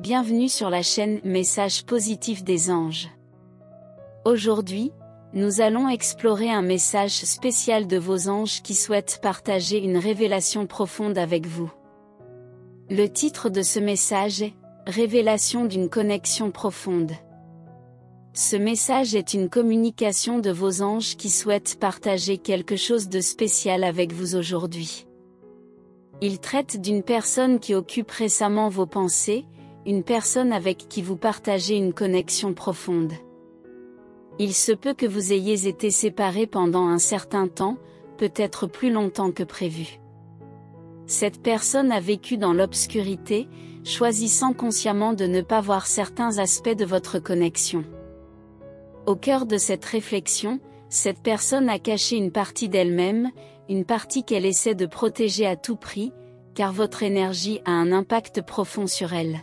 Bienvenue sur la chaîne Messages positifs des anges. Aujourd'hui, nous allons explorer un message spécial de vos anges qui souhaitent partager une révélation profonde avec vous. Le titre de ce message est « Révélation d'une connexion profonde ». Ce message est une communication de vos anges qui souhaitent partager quelque chose de spécial avec vous aujourd'hui. Il traite d'une personne qui occupe récemment vos pensées, une personne avec qui vous partagez une connexion profonde. Il se peut que vous ayez été séparés pendant un certain temps, peut-être plus longtemps que prévu. Cette personne a vécu dans l'obscurité, choisissant consciemment de ne pas voir certains aspects de votre connexion. Au cœur de cette réflexion, cette personne a caché une partie d'elle-même, une partie qu'elle essaie de protéger à tout prix, car votre énergie a un impact profond sur elle.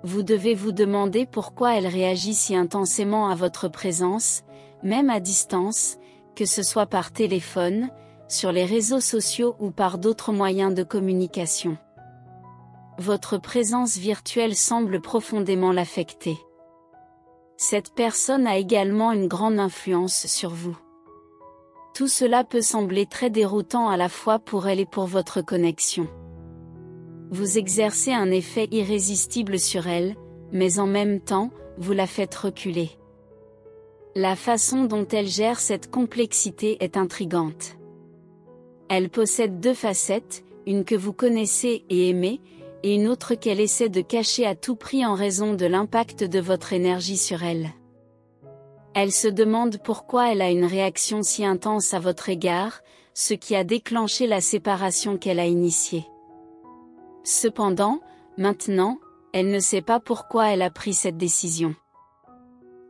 Vous devez vous demander pourquoi elle réagit si intensément à votre présence, même à distance, que ce soit par téléphone, sur les réseaux sociaux ou par d'autres moyens de communication. Votre présence virtuelle semble profondément l'affecter. Cette personne a également une grande influence sur vous. Tout cela peut sembler très déroutant à la fois pour elle et pour votre connexion. Vous exercez un effet irrésistible sur elle, mais en même temps, vous la faites reculer. La façon dont elle gère cette complexité est intrigante. Elle possède deux facettes, une que vous connaissez et aimez, et une autre qu'elle essaie de cacher à tout prix en raison de l'impact de votre énergie sur elle. Elle se demande pourquoi elle a une réaction si intense à votre égard, ce qui a déclenché la séparation qu'elle a initiée. Cependant, maintenant, elle ne sait pas pourquoi elle a pris cette décision.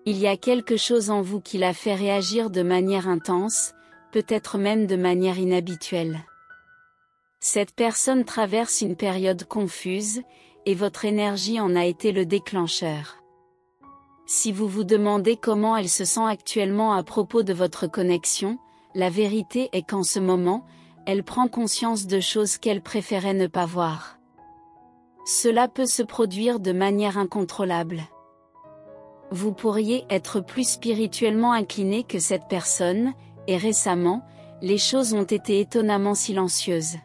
Il y a quelque chose en vous qui la fait réagir de manière intense, peut-être même de manière inhabituelle. Cette personne traverse une période confuse, et votre énergie en a été le déclencheur. Si vous vous demandez comment elle se sent actuellement à propos de votre connexion, la vérité est qu'en ce moment, elle prend conscience de choses qu'elle préférait ne pas voir. Cela peut se produire de manière incontrôlable. Vous pourriez être plus spirituellement incliné que cette personne, et récemment, les choses ont été étonnamment silencieuses.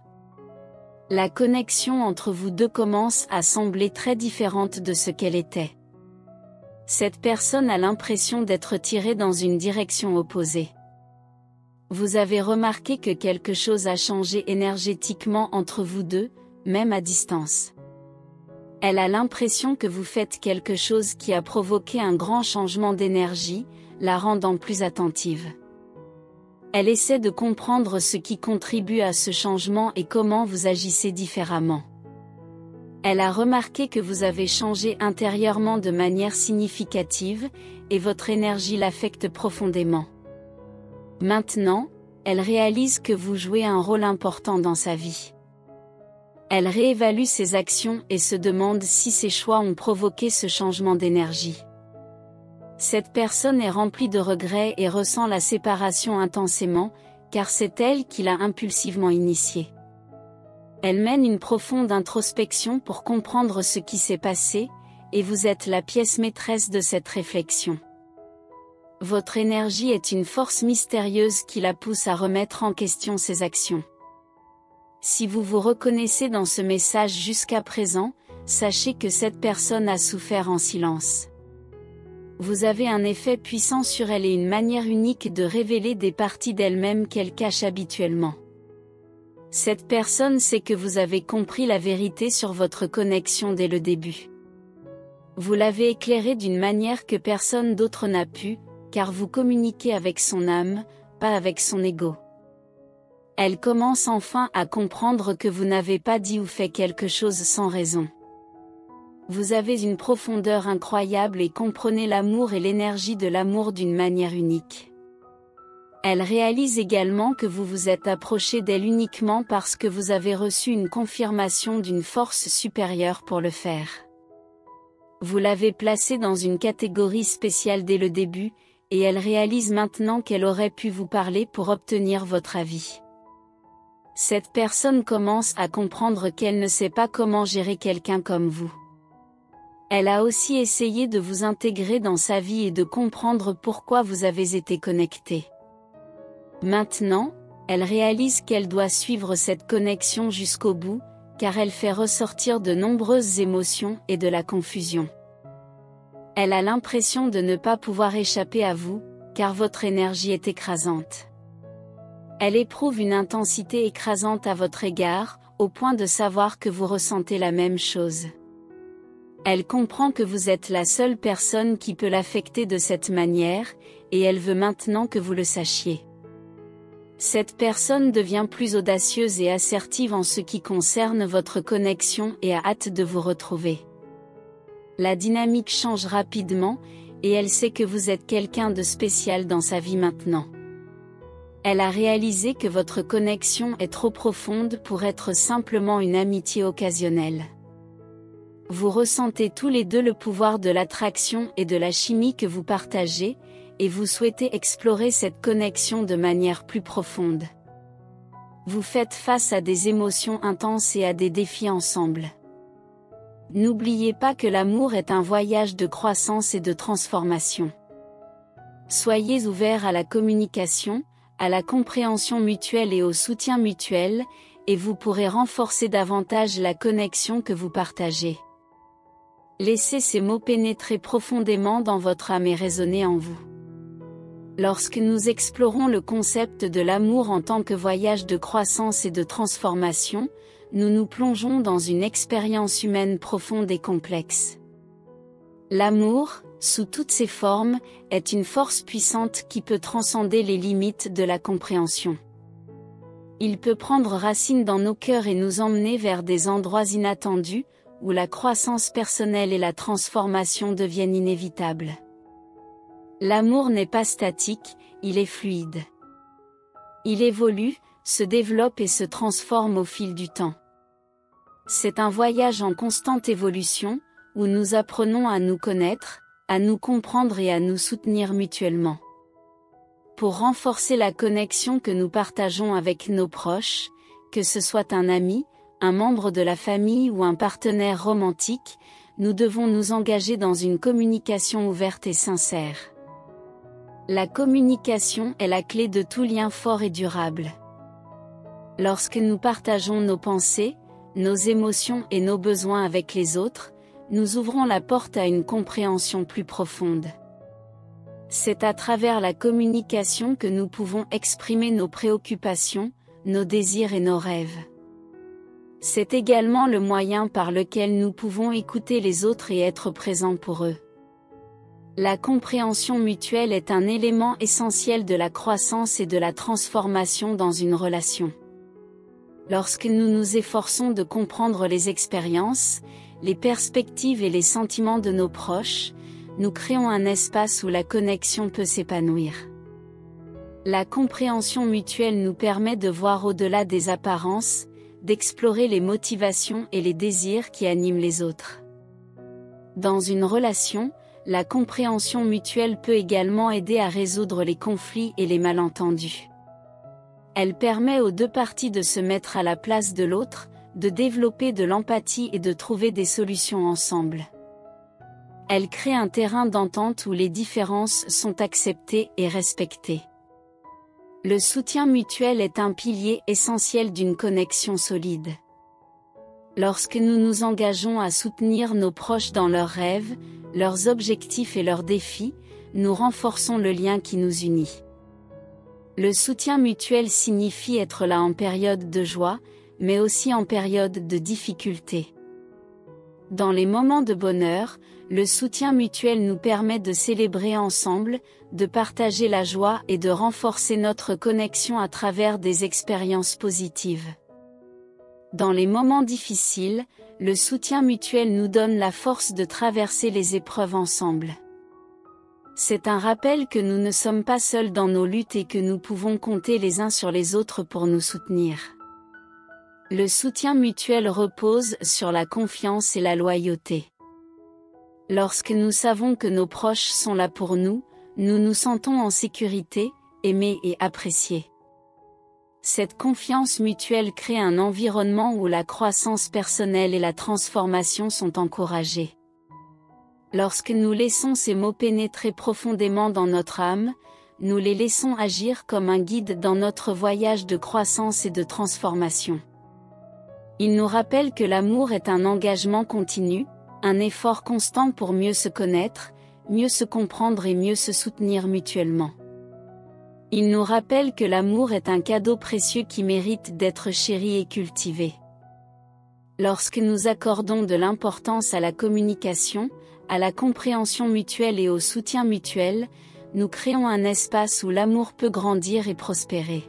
La connexion entre vous deux commence à sembler très différente de ce qu'elle était. Cette personne a l'impression d'être tirée dans une direction opposée. Vous avez remarqué que quelque chose a changé énergétiquement entre vous deux, même à distance. Elle a l'impression que vous faites quelque chose qui a provoqué un grand changement d'énergie, la rendant plus attentive. Elle essaie de comprendre ce qui contribue à ce changement et comment vous agissez différemment. Elle a remarqué que vous avez changé intérieurement de manière significative, et votre énergie l'affecte profondément. Maintenant, elle réalise que vous jouez un rôle important dans sa vie. Elle réévalue ses actions et se demande si ses choix ont provoqué ce changement d'énergie. Cette personne est remplie de regrets et ressent la séparation intensément, car c'est elle qui l'a impulsivement initiée. Elle mène une profonde introspection pour comprendre ce qui s'est passé, et vous êtes la pièce maîtresse de cette réflexion. Votre énergie est une force mystérieuse qui la pousse à remettre en question ses actions. Si vous vous reconnaissez dans ce message jusqu'à présent, sachez que cette personne a souffert en silence. Vous avez un effet puissant sur elle et une manière unique de révéler des parties d'elle-même qu'elle cache habituellement. Cette personne sait que vous avez compris la vérité sur votre connexion dès le début. Vous l'avez éclairée d'une manière que personne d'autre n'a pu, car vous communiquez avec son âme, pas avec son ego. Elle commence enfin à comprendre que vous n'avez pas dit ou fait quelque chose sans raison. Vous avez une profondeur incroyable et comprenez l'amour et l'énergie de l'amour d'une manière unique. Elle réalise également que vous vous êtes approché d'elle uniquement parce que vous avez reçu une confirmation d'une force supérieure pour le faire. Vous l'avez placée dans une catégorie spéciale dès le début, et elle réalise maintenant qu'elle aurait pu vous parler pour obtenir votre avis. Cette personne commence à comprendre qu'elle ne sait pas comment gérer quelqu'un comme vous. Elle a aussi essayé de vous intégrer dans sa vie et de comprendre pourquoi vous avez été connecté. Maintenant, elle réalise qu'elle doit suivre cette connexion jusqu'au bout, car elle fait ressortir de nombreuses émotions et de la confusion. Elle a l'impression de ne pas pouvoir échapper à vous, car votre énergie est écrasante. Elle éprouve une intensité écrasante à votre égard, au point de savoir que vous ressentez la même chose. Elle comprend que vous êtes la seule personne qui peut l'affecter de cette manière, et elle veut maintenant que vous le sachiez. Cette personne devient plus audacieuse et assertive en ce qui concerne votre connexion et a hâte de vous retrouver. La dynamique change rapidement, et elle sait que vous êtes quelqu'un de spécial dans sa vie maintenant. Elle a réalisé que votre connexion est trop profonde pour être simplement une amitié occasionnelle. Vous ressentez tous les deux le pouvoir de l'attraction et de la chimie que vous partagez, et vous souhaitez explorer cette connexion de manière plus profonde. Vous faites face à des émotions intenses et à des défis ensemble. N'oubliez pas que l'amour est un voyage de croissance et de transformation. Soyez ouverts à la communication, à la compréhension mutuelle et au soutien mutuel, et vous pourrez renforcer davantage la connexion que vous partagez. Laissez ces mots pénétrer profondément dans votre âme et résonner en vous. Lorsque nous explorons le concept de l'amour en tant que voyage de croissance et de transformation, nous nous plongeons dans une expérience humaine profonde et complexe. L'amour, sous toutes ses formes, est une force puissante qui peut transcender les limites de la compréhension. Il peut prendre racine dans nos cœurs et nous emmener vers des endroits inattendus, où la croissance personnelle et la transformation deviennent inévitables. L'amour n'est pas statique, il est fluide. Il évolue, se développe et se transforme au fil du temps. C'est un voyage en constante évolution, où nous apprenons à nous connaître, à nous comprendre et à nous soutenir mutuellement. Pour renforcer la connexion que nous partageons avec nos proches, que ce soit un ami, un membre de la famille ou un partenaire romantique, nous devons nous engager dans une communication ouverte et sincère. La communication est la clé de tout lien fort et durable. Lorsque nous partageons nos pensées, nos émotions et nos besoins avec les autres, nous ouvrons la porte à une compréhension plus profonde. C'est à travers la communication que nous pouvons exprimer nos préoccupations, nos désirs et nos rêves. C'est également le moyen par lequel nous pouvons écouter les autres et être présents pour eux. La compréhension mutuelle est un élément essentiel de la croissance et de la transformation dans une relation. Lorsque nous nous efforçons de comprendre les expériences, les perspectives et les sentiments de nos proches, nous créons un espace où la connexion peut s'épanouir. La compréhension mutuelle nous permet de voir au-delà des apparences, d'explorer les motivations et les désirs qui animent les autres. Dans une relation, la compréhension mutuelle peut également aider à résoudre les conflits et les malentendus. Elle permet aux deux parties de se mettre à la place de l'autre, de développer de l'empathie et de trouver des solutions ensemble. Elle crée un terrain d'entente où les différences sont acceptées et respectées. Le soutien mutuel est un pilier essentiel d'une connexion solide. Lorsque nous nous engageons à soutenir nos proches dans leurs rêves, leurs objectifs et leurs défis, nous renforçons le lien qui nous unit. Le soutien mutuel signifie être là en période de joie, mais aussi en période de difficulté. Dans les moments de bonheur, le soutien mutuel nous permet de célébrer ensemble, de partager la joie et de renforcer notre connexion à travers des expériences positives. Dans les moments difficiles, le soutien mutuel nous donne la force de traverser les épreuves ensemble. C'est un rappel que nous ne sommes pas seuls dans nos luttes et que nous pouvons compter les uns sur les autres pour nous soutenir. Le soutien mutuel repose sur la confiance et la loyauté. Lorsque nous savons que nos proches sont là pour nous, nous nous sentons en sécurité, aimés et appréciés. Cette confiance mutuelle crée un environnement où la croissance personnelle et la transformation sont encouragées. Lorsque nous laissons ces mots pénétrer profondément dans notre âme, nous les laissons agir comme un guide dans notre voyage de croissance et de transformation. Ils nous rappellent que l'amour est un engagement continu, un effort constant pour mieux se connaître, mieux se comprendre et mieux se soutenir mutuellement. Ils nous rappellent que l'amour est un cadeau précieux qui mérite d'être chéri et cultivé. Lorsque nous accordons de l'importance à la communication, à la compréhension mutuelle et au soutien mutuel, nous créons un espace où l'amour peut grandir et prospérer.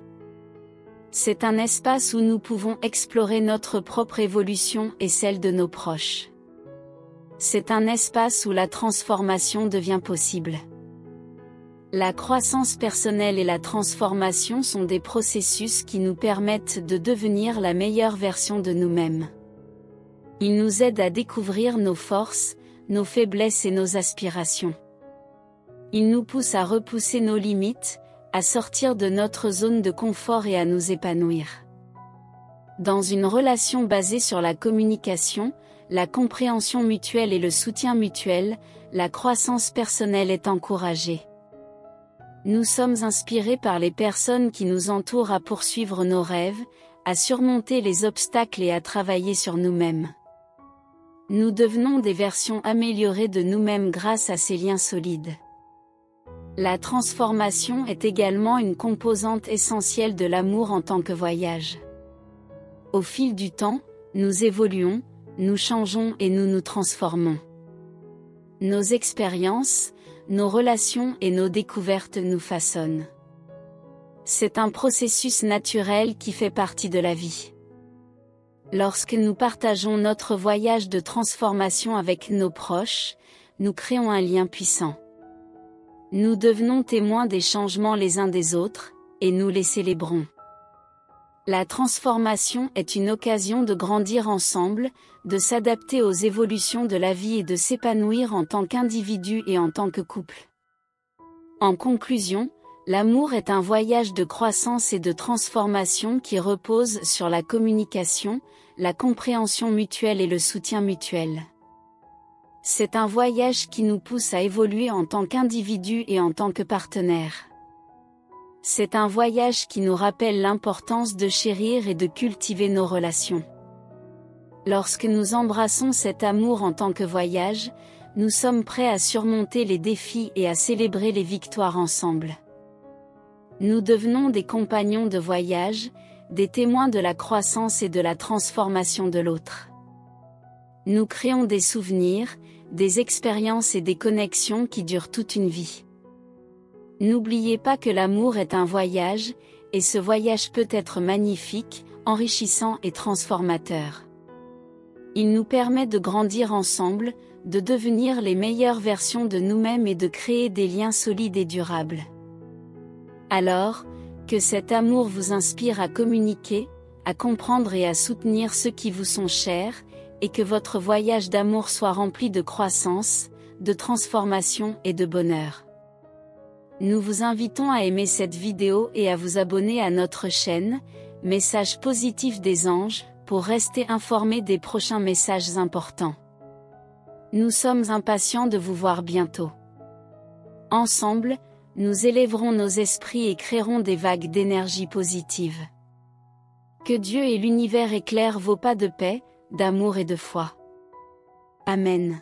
C'est un espace où nous pouvons explorer notre propre évolution et celle de nos proches. C'est un espace où la transformation devient possible. La croissance personnelle et la transformation sont des processus qui nous permettent de devenir la meilleure version de nous-mêmes. Ils nous aident à découvrir nos forces, nos faiblesses et nos aspirations. Ils nous poussent à repousser nos limites, à sortir de notre zone de confort et à nous épanouir. Dans une relation basée sur la communication, la compréhension mutuelle et le soutien mutuel, la croissance personnelle est encouragée. Nous sommes inspirés par les personnes qui nous entourent à poursuivre nos rêves, à surmonter les obstacles et à travailler sur nous-mêmes. Nous devenons des versions améliorées de nous-mêmes grâce à ces liens solides. La transformation est également une composante essentielle de l'amour en tant que voyage. Au fil du temps, nous évoluons, nous changeons et nous nous transformons. Nos expériences, nos relations et nos découvertes nous façonnent. C'est un processus naturel qui fait partie de la vie. Lorsque nous partageons notre voyage de transformation avec nos proches, nous créons un lien puissant. Nous devenons témoins des changements les uns des autres, et nous les célébrons. La transformation est une occasion de grandir ensemble, de s'adapter aux évolutions de la vie et de s'épanouir en tant qu'individu et en tant que couple. En conclusion, l'amour est un voyage de croissance et de transformation qui repose sur la communication, la compréhension mutuelle et le soutien mutuel. C'est un voyage qui nous pousse à évoluer en tant qu'individu et en tant que partenaire. C'est un voyage qui nous rappelle l'importance de chérir et de cultiver nos relations. Lorsque nous embrassons cet amour en tant que voyage, nous sommes prêts à surmonter les défis et à célébrer les victoires ensemble. Nous devenons des compagnons de voyage, des témoins de la croissance et de la transformation de l'autre. Nous créons des souvenirs, des expériences et des connexions qui durent toute une vie. N'oubliez pas que l'amour est un voyage, et ce voyage peut être magnifique, enrichissant et transformateur. Il nous permet de grandir ensemble, de devenir les meilleures versions de nous-mêmes et de créer des liens solides et durables. Alors, que cet amour vous inspire à communiquer, à comprendre et à soutenir ceux qui vous sont chers, et que votre voyage d'amour soit rempli de croissance, de transformation et de bonheur. Nous vous invitons à aimer cette vidéo et à vous abonner à notre chaîne, Messages positifs des anges, pour rester informé des prochains messages importants. Nous sommes impatients de vous voir bientôt. Ensemble, nous élèverons nos esprits et créerons des vagues d'énergie positive. Que Dieu et l'univers éclairent vos pas de paix, d'amour et de foi. Amen.